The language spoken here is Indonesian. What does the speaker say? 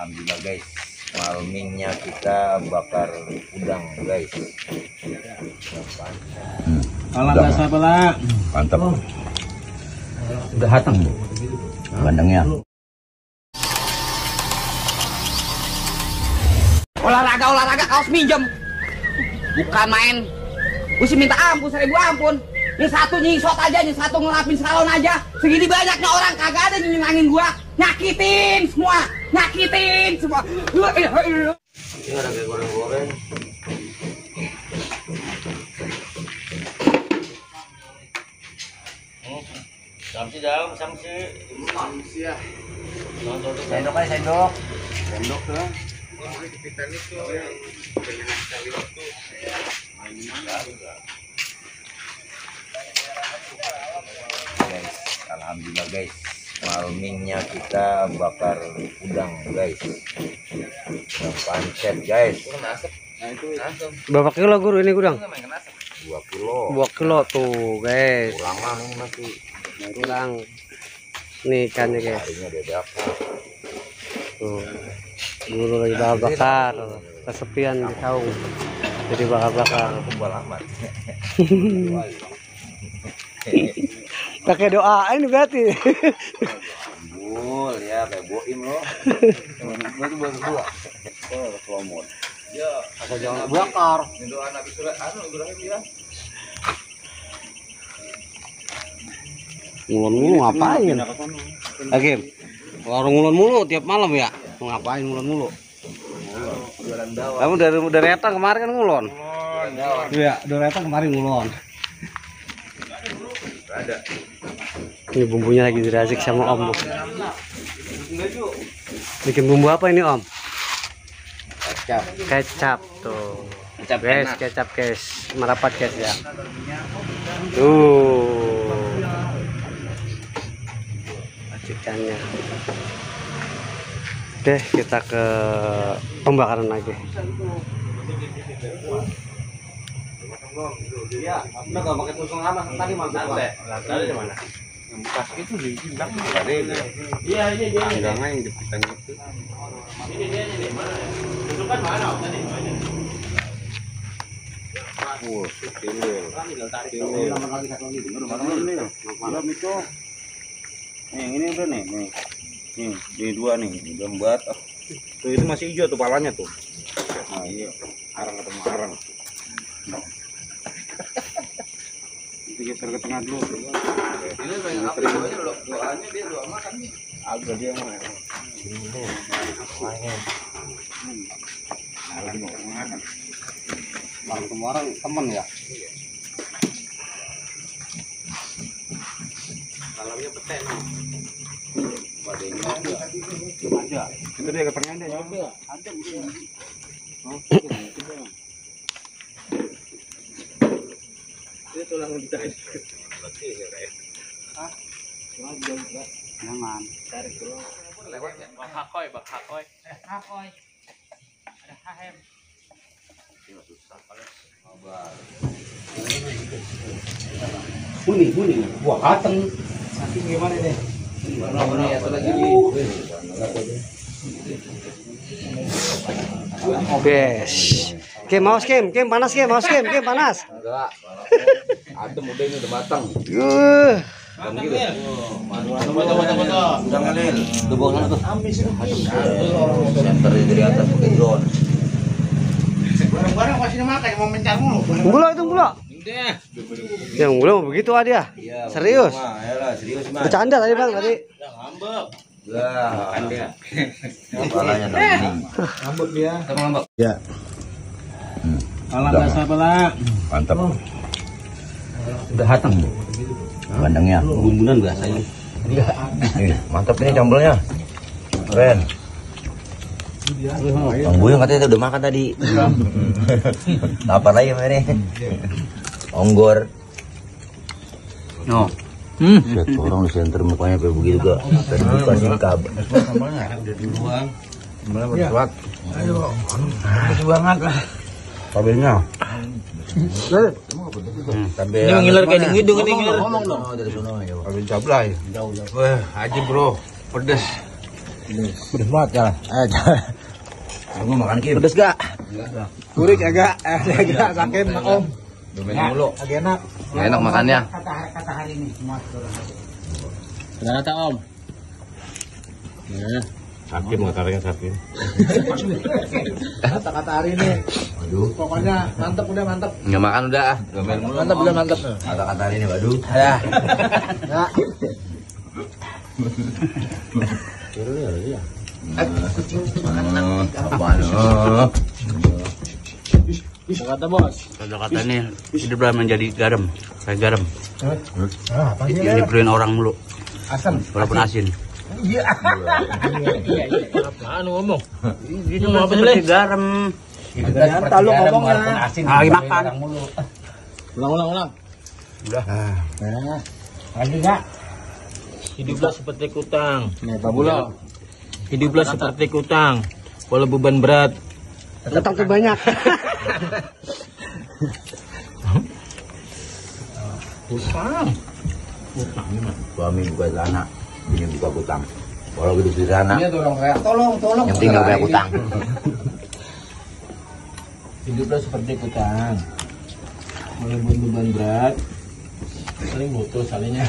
Alhamdulillah guys, malmingnya kita bakar udang guys. Kalau nggak sabar, Mantap. udah hatang bu. Bandengnya. Olahraga kaos minjem, bukan main. Gue sih minta ampun, 1000 ampun. Ini satu nyisot aja, ini satu ngelapin salon aja. Segini banyaknya orang kagak ada nyenangin gua. Nyakitin semua. Ini ada kayak goreng-goreng. Samsi dalam, samsi. Samsi ya. Sendok aja, sendok. Sendok tuh. Kepitan itu. Pengen sekali waktu. Guys, alhamdulillah guys, malmingnya kita bakar udang guys. Udang pancet guys. Nah itu asam. Berapa kilo guru ini gudang? 2 kilo. 2 kilo tuh guys. Kurangan ini masih. Kurang. Nih ikannya guys. Harinya dadakan. Tuh. Guru lagi bakar. Kesepian di saung. Jadi bakar-bakar. Kumpul amat. Pakai doa ini berarti. Kumpul ya kayak boim loh. Itu buat gua. Oh, kelomon. Ya, asal jangan bakar. Ini doa Nabi Ibrahim ya. Ngulon mulu ngapain? Lagi warung ngulon mulu tiap malam ya. Mau ngapain ngulon mulu? Jualan bawah. Kamu dari Eta kemarin kan ngulon. Iya, dari Eta kemarin ngulon. Ada. Ini bumbunya lagi diracik sama Om. Bikin bumbu apa ini Om? Kecap. Kecap tuh. Kecap guys, enak. kecap guys, merapat guys ya. Tuh. Racikannya. Oke, kita ke pembakaran lagi. Iya, enggak pakai tusuk lama tadi mantap. Ada di mana? Yang bekas itu di bilang ada. Iya, ini dia. Enggaknya yang depan itu. Ini dia di mana? Tusukan mana tadi? Oh, kecil. Nomor lagi satu lagi. Malam itu. Yang ini udah nih. Nih, ini 2 nih. Udah buat. Tuh itu masih hijau tuh palanya tuh. Nah, iya. Arang ketemu arang. Itu geser ke tengah dulu. Ini pengen apa dulu? Doanya dia doa makan nih. Agak dia mah. Lagi mau makan. Bang semua orang temen ya. Iya. Dalamnya petek no. Badannya ada. Itu dia ke tengah deh. Ada bisa. Oh, itu tulang ditarik. Hah? Jangan. Tarik dulu. Lewatnya. Bak hakoy. Hakoy. Ada hahem. Ini susah paling. Kuning. Wah, kateng. Saking gimana nih? Mana ya lagi. Bes. Kim, maus Kim, panas Kim, panas. Enggak. Adem udah ini udah matang. Udah ngelil. Tuh bawah sana tuh. Center dari atas pakai drone. Barang-barang masih makan mau mencar mulu. Bulo. Yang bulo begitu dia. Iya, Serius. Serius mah. Bercanda tadi Bang tadi. Ngambek. Lah, kan dia. Kepalanya daging. Ngambek dia. Sama ngambek. Ya. Kalau nggak sabar, Mantap. Udah hatang bu. Bandengnya. Bumbunan biasanya. Mantap ini sambelnya. Keren. Bang Buyung katanya udah makan tadi. Lapar lagi ini. Onggor. No. Lihat orang di center mukanya kayak begitu gak. Dan buka singkap. udah dibuang. Malah bersuat. Ayo, banget lah. Kabelnya. Ini ngiler kayak hidung ini ngiler. Ngomong dong. Dari sono ya. Kabel cablay. Jauh. Wah, haji bro, pedes. Pedes banget ya. Kamu makan Kim. Pedes gak? Kurik agak sakit Om. Domain mulu. Agak enak. Enak makannya. Kata hari ini semua. Ternyata Om. Nah, sakit motornya sakit. Kata hari ini. Waduh. Pokoknya mantep udah mantep. Nggak makan udah ah. Domain mulu. Mantep udah mantep. Kata hari ini waduh. Ya. Kata bos. Kata ini hidup menjadi garam, kayak garam. Diperuin orang mulu. Asam. Walaupun asin. Iya. Apaan ngomong? Ini mau seperti garam. Ternyata lu ngomongnya. Lagi makan. Ulang. Udah. Nah. Lagi enggak? Hiduplah seperti kutang. Nih, Pak Bulo. Hiduplah seperti kutang. Walau beban berat. Utang tuh banyak. Kutang. Suami buka celana, ini buka kutang. Kalau hidup di sana, Iya tolong. yang tinggal banyak kutang. Hiduplah seperti kutang. Walau beban berat. Saling butuh salingnya.